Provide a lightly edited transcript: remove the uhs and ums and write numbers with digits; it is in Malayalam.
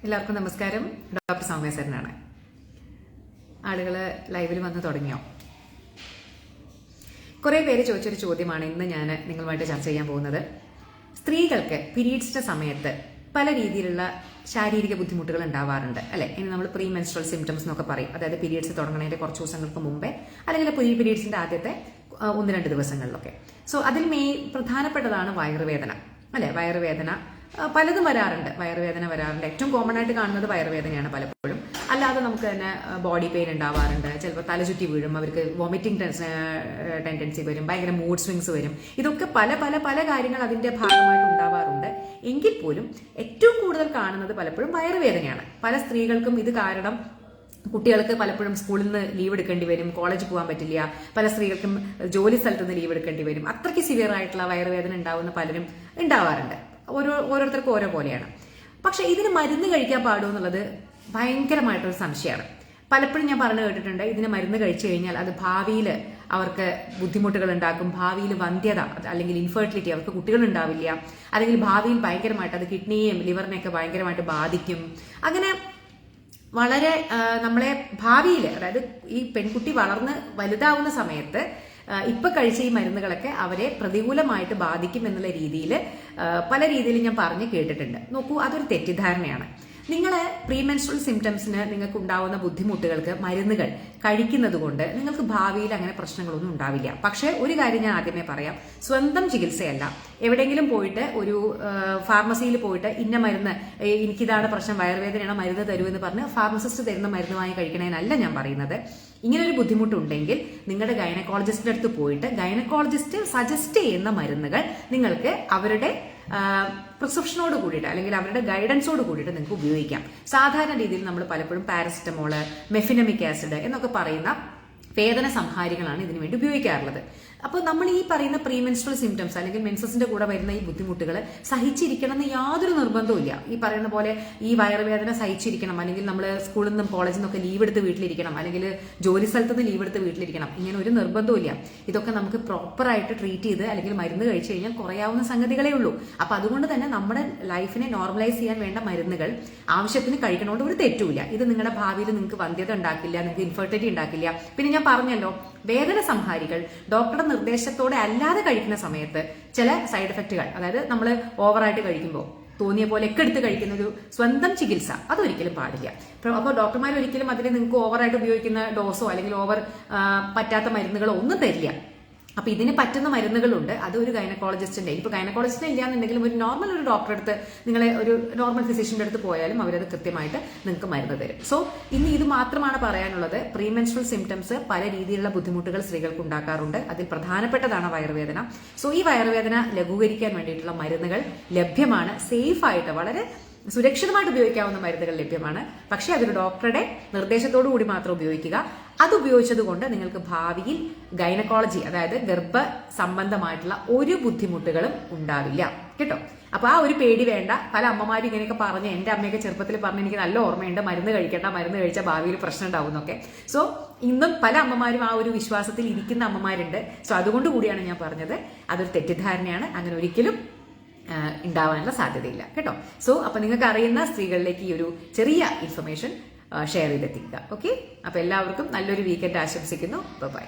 എല്ലാവർക്കും നമസ്കാരം. ഡോക്ടർ സൗമ്യ സരനാണ്. ആളുകൾ ലൈവിൽ വന്ന് തുടങ്ങിയോ? കുറേ പേര് ചോദിച്ചൊരു ചോദ്യമാണ് ഇന്ന് ഞാൻ നിങ്ങളുമായിട്ട് ചർച്ച ചെയ്യാൻ പോകുന്നത്. സ്ത്രീകൾക്ക് പീരീഡ്സിന്റെ സമയത്ത് പല രീതിയിലുള്ള ശാരീരിക ബുദ്ധിമുട്ടുകൾ ഉണ്ടാവാറുണ്ട് അല്ലെ? ഇനി നമ്മൾ പ്രീ മെൻസ്ട്രൽ സിംറ്റംസ് എന്നൊക്കെ പറയും. അതായത് പീരീഡ്സ് തുടങ്ങുന്നതിന്റെ കുറച്ച് ദിവസങ്ങൾക്ക് മുമ്പേ അല്ലെങ്കിൽ പീരീഡ്സിന്റെ ആദ്യത്തെ 1-2 ദിവസങ്ങളിലൊക്കെ. സോ അതിൽ പ്രധാനപ്പെട്ടതാണ് വയറുവേദന അല്ലെ? വയറുവേദന പലതും വരാറുണ്ട്. വയറുവേദന വരാറുണ്ട്. ഏറ്റവും കോമൺ ആയിട്ട് കാണുന്നത് വയറുവേദനയാണ് പലപ്പോഴും. അല്ലാതെ നമുക്ക് തന്നെ ബോഡി പെയിൻ ഉണ്ടാവാറുണ്ട്. ചിലപ്പോൾ തലചുറ്റി വീഴും, അവർക്ക് വോമിറ്റിംഗ് ടെൻഡൻസി വരും, ഭയങ്കര മൂഡ് സ്വിങ്സ് വരും. ഇതൊക്കെ പല പല പല കാര്യങ്ങൾ അതിന്റെ ഭാഗമായിട്ട് ഉണ്ടാവാറുണ്ട്. എങ്കിൽ പോലും ഏറ്റവും കൂടുതൽ കാണുന്നത് പലപ്പോഴും വയറുവേദനയാണ്. പല സ്ത്രീകൾക്കും ഇത് കാരണം കുട്ടികൾക്ക് പലപ്പോഴും സ്കൂളിൽ നിന്ന് ലീവ് എടുക്കേണ്ടി വരും, കോളേജിൽ പോകാൻ പറ്റില്ല. പല സ്ത്രീകൾക്കും ജോലി സ്ഥലത്ത് നിന്ന് ലീവ് എടുക്കേണ്ടി വരും. അത്രയ്ക്ക് സിവിയർ ആയിട്ടുള്ള വയറുവേദന ഉണ്ടാവുന്ന പലരും ഉണ്ടാവാറുണ്ട്. ഓരോരുത്തർക്കും ഓരോ പോലെയാണ്. പക്ഷെ ഇതിന് മരുന്ന് കഴിക്കാൻ പാടുമോ എന്നുള്ളത് ഭയങ്കരമായിട്ടൊരു സംശയമാണ്. പലപ്പോഴും ഞാൻ പറഞ്ഞു കേട്ടിട്ടുണ്ട്, ഇതിന് മരുന്ന് കഴിച്ചു കഴിഞ്ഞാൽ അത് ഭാവിയിൽ അവർക്ക് ബുദ്ധിമുട്ടുകൾ ഉണ്ടാക്കും, ഭാവിയിൽ വന്ധ്യത അല്ലെങ്കിൽ ഇൻഫെർട്ടിലിറ്റി, അവർക്ക് കുട്ടികൾ ഉണ്ടാവില്ല, അല്ലെങ്കിൽ ഭാവിയിൽ ഭയങ്കരമായിട്ട് അത് കിഡ്നിയെയും ലിവറിനെയൊക്കെ ഭയങ്കരമായിട്ട് ബാധിക്കും. അങ്ങനെ വളരെ നമ്മളെ ഭാവിയിൽ, അതായത് ഈ പെൺകുട്ടി വളർന്ന് വലുതാവുന്ന സമയത്ത് ഇപ്പൊ കഴിച്ച ഈ മരുന്നുകളൊക്കെ അവരെ പ്രതികൂലമായിട്ട് ബാധിക്കും എന്നുള്ള രീതിയിൽ പല രീതിയിലും ഞാൻ പറഞ്ഞു കേട്ടിട്ടുണ്ട്. നോക്കൂ, അതൊരു തെറ്റിദ്ധാരണയാണ്. നിങ്ങൾ പ്രീമെൻസ്ട്രൽ സിംറ്റംസിന് നിങ്ങൾക്ക് ഉണ്ടാവുന്ന ബുദ്ധിമുട്ടുകൾക്ക് മരുന്നുകൾ കഴിക്കുന്നത് കൊണ്ട് നിങ്ങൾക്ക് ഭാവിയിൽ അങ്ങനെ പ്രശ്നങ്ങളൊന്നും ഉണ്ടാവില്ല. പക്ഷെ ഒരു കാര്യം ഞാൻ ആദ്യമേ പറയാം, സ്വന്തം ചികിത്സയല്ല. എവിടെയെങ്കിലും പോയിട്ട് ഒരു ഫാർമസിയിൽ പോയിട്ട് ഇന്ന മരുന്ന്, എനിക്കിതാണ് പ്രശ്നം, വയറുവേദനയാണ്, മരുന്ന് തരൂ എന്ന് പറഞ്ഞ് ഫാർമസിസ്റ്റ് തരുന്ന മരുന്ന് വാങ്ങി കഴിക്കണേനല്ല ഞാൻ പറയുന്നത്. ഇങ്ങനൊരു ബുദ്ധിമുട്ടുണ്ടെങ്കിൽ നിങ്ങളുടെ ഗൈനക്കോളജിസ്റ്റിന്റെ അടുത്ത് പോയിട്ട് ഗൈനക്കോളജിസ്റ്റ് സജസ്റ്റ് ചെയ്യുന്ന മരുന്നുകൾ നിങ്ങൾക്ക് അവരുടെ പ്രിസ്ക്രിപ്ഷനോട് കൂടിയിട്ട് അല്ലെങ്കിൽ അവരുടെ ഗൈഡൻസോട് കൂടിയിട്ട് നിങ്ങൾക്ക് ഉപയോഗിക്കാം. സാധാരണ രീതിയിൽ നമ്മൾ പലപ്പോഴും പാരസിറ്റമോള്, മെഫിനമിക് ആസിഡ് എന്നൊക്കെ പറയുന്ന വേദന സംഹാരികളാണ് ഇതിനു വേണ്ടി ഉപയോഗിക്കാറുള്ളത്. അപ്പോൾ നമ്മൾ ഈ പറയുന്ന പ്രീമെൻസ്ട്രൽ സിംറ്റംസ് അല്ലെങ്കിൽ മെൻസസിന്റെ കൂടെ വരുന്ന ഈ ബുദ്ധിമുട്ടുകൾ സഹിച്ചിരിക്കണം എന്ന് യാതൊരു നിർബന്ധവും ഇല്ല. ഈ പറയുന്ന പോലെ ഈ വയറുവേദന സഹിച്ചിരിക്കണം, അല്ലെങ്കിൽ നമ്മൾ സ്കൂളിൽ നിന്നും കോളേജിൽ നിന്നൊക്കെ ലീവ് എടുത്ത് വീട്ടിലിരിക്കണം, അല്ലെങ്കിൽ ജോലി സ്ഥലത്ത് നിന്ന് ലീവ് എടുത്ത് വീട്ടിലിരിക്കണം, ഇങ്ങനെ ഒരു നിർബന്ധവും ഇല്ല. ഇതൊക്കെ നമുക്ക് പ്രോപ്പറായിട്ട് ട്രീറ്റ് ചെയ്ത് അല്ലെങ്കിൽ മരുന്ന് കഴിച്ചു കഴിഞ്ഞാൽ കുറയാവുന്ന സംഗതികളേ ഉള്ളൂ. അപ്പൊ അതുകൊണ്ട് തന്നെ നമ്മുടെ ലൈഫിനെ നോർമലൈസ് ചെയ്യാൻ വേണ്ട മരുന്നുകൾ ആവശ്യത്തിന് കഴിക്കണോണ്ട് ഒരു തെറ്റുമില്ല. ഇത് നിങ്ങളുടെ ഭാവിയിൽ നിങ്ങൾക്ക് വന്ധ്യത ഉണ്ടാക്കില്ല, നിങ്ങൾക്ക് ഇൻഫെർട്ടിലിറ്റി ഉണ്ടാക്കില്ല. പിന്നെ ഞാൻ പറഞ്ഞല്ലോ, വേദന സംഹാരികൾ ഡോക്ടറുടെ നിർദ്ദേശത്തോടെ അല്ലാതെ കഴിക്കുന്ന സമയത്ത് ചില സൈഡ് എഫക്റ്റുകൾ, അതായത് നമ്മൾ ഓവറായിട്ട് കഴിക്കുമ്പോൾ തോന്നിയ പോലെ ഒക്കെ എടുത്ത് കഴിക്കുന്ന ഒരു സ്വന്തം ചികിത്സ അതൊരിക്കലും പാടില്ല. അപ്പോൾ ഡോക്ടർമാർ ഒരിക്കലും അതിന് നിങ്ങൾക്ക് ഓവറായിട്ട് ഉപയോഗിക്കുന്ന ഡോസോ അല്ലെങ്കിൽ ഓവർ പറ്റാത്ത മരുന്നുകളോ ഒന്നും തരില്ല. അപ്പൊ ഇതിന് പറ്റുന്ന മരുന്നുകളുണ്ട്. അത് ഒരു ഗൈനക്കോളജിസ്റ്റിന്റെ, ഇപ്പൊ ഗൈനക്കോളജിസ്റ്റിനെ ഇല്ലാന്നുണ്ടെങ്കിലും ഒരു നോർമൽ ഒരു ഡോക്ടറെ അടുത്ത്, നിങ്ങളെ ഒരു നോർമൽ ഫിസിഷ്യന്റെ അടുത്ത് പോയാലും അവരത് കൃത്യമായിട്ട് നിങ്ങൾക്ക് മരുന്ന് തരും. സോ ഇന്ന് ഇത് മാത്രമാണ് പറയാനുള്ളത്. പ്രീമെൻസ്ട്രൽ സിംറ്റംസ് പല രീതിയിലുള്ള ബുദ്ധിമുട്ടുകൾ സ്ത്രീകൾക്ക് ഉണ്ടാക്കാറുണ്ട്. അതിൽ പ്രധാനപ്പെട്ടതാണ് വയറുവേദന. സോ ഈ വയറുവേദന ലഘൂകരിക്കാൻ വേണ്ടിയിട്ടുള്ള മരുന്നുകൾ ലഭ്യമാണ്. സേഫ് ആയിട്ട് വളരെ സുരക്ഷിതമായിട്ട് ഉപയോഗിക്കാവുന്ന മരുന്നുകൾ ലഭ്യമാണ്. പക്ഷേ അതൊരു ഡോക്ടറുടെ നിർദ്ദേശത്തോടു കൂടി മാത്രം ഉപയോഗിക്കുക. അത് ഉപയോഗിച്ചത് കൊണ്ട് നിങ്ങൾക്ക് ഭാവിയിൽ ഗൈനക്കോളജി, അതായത് ഗർഭ സംബന്ധമായിട്ടുള്ള ഒരു ബുദ്ധിമുട്ടുകളും ഉണ്ടാവില്ല കേട്ടോ. അപ്പൊ ആ ഒരു പേടി വേണ്ട. പല അമ്മമാരും ഇങ്ങനെയൊക്കെ പറഞ്ഞ്, എന്റെ അമ്മയൊക്കെ ചെറുപ്പത്തിൽ പറഞ്ഞ് എനിക്ക് നല്ല ഓർമ്മയുണ്ട്, മരുന്ന് കഴിക്കേണ്ട, മരുന്ന് കഴിച്ചാൽ ഭാവിയിൽ പ്രശ്നം ഉണ്ടാവും എന്നൊക്കെ. സോ ഇന്നും പല അമ്മമാരും ആ ഒരു വിശ്വാസത്തിൽ ഇരിക്കുന്ന അമ്മമാരുണ്ട്. സോ അതുകൊണ്ട് കൂടിയാണ് ഞാൻ പറഞ്ഞത്, അതൊരു തെറ്റിദ്ധാരണയാണ്. അങ്ങനെ ഒരിക്കലും ഉണ്ടാവാനുള്ള സാധ്യതയില്ല കേട്ടോ. സോ അപ്പൊ നിങ്ങൾക്ക് അറിയുന്ന സ്ത്രീകളിലേക്ക് ഈ ഒരു ചെറിയ ഇൻഫർമേഷൻ ഷെയർ ചെയ്തെത്തിക്കുക. ഓക്കെ, അപ്പൊ എല്ലാവർക്കും നല്ലൊരു വീക്കെൻഡ് ആശംസിക്കുന്നു. ബൈ.